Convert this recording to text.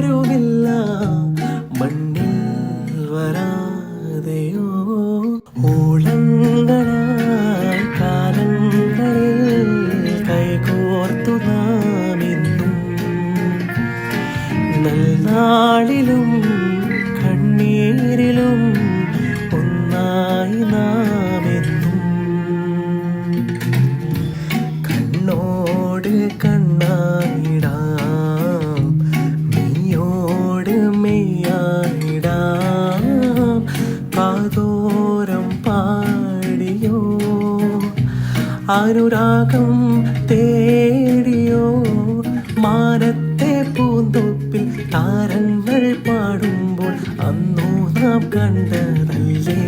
ആരുമില്ല മണ്ണിൽ വരാതെയോ ഓളങ്ങളായി കാലങ്ങളിൽ കൈകോർത്തു നാമിന്നും നൽനാളിലും കണ്ണീരിലും ഒന്നായി നാമെന്നും കണ്ണോട് കണ്ണായിടാം മെയ്യോട് മെയ്യായിടാം കാതോരം പാടിയോ അനുരാഗം തേടിയോ മാനത്തെ പൂന്തോപ്പിൽ താരങ്ങൾ പാടുമ്പോൾ അന്നു നാം കണ്ടതല്ലേ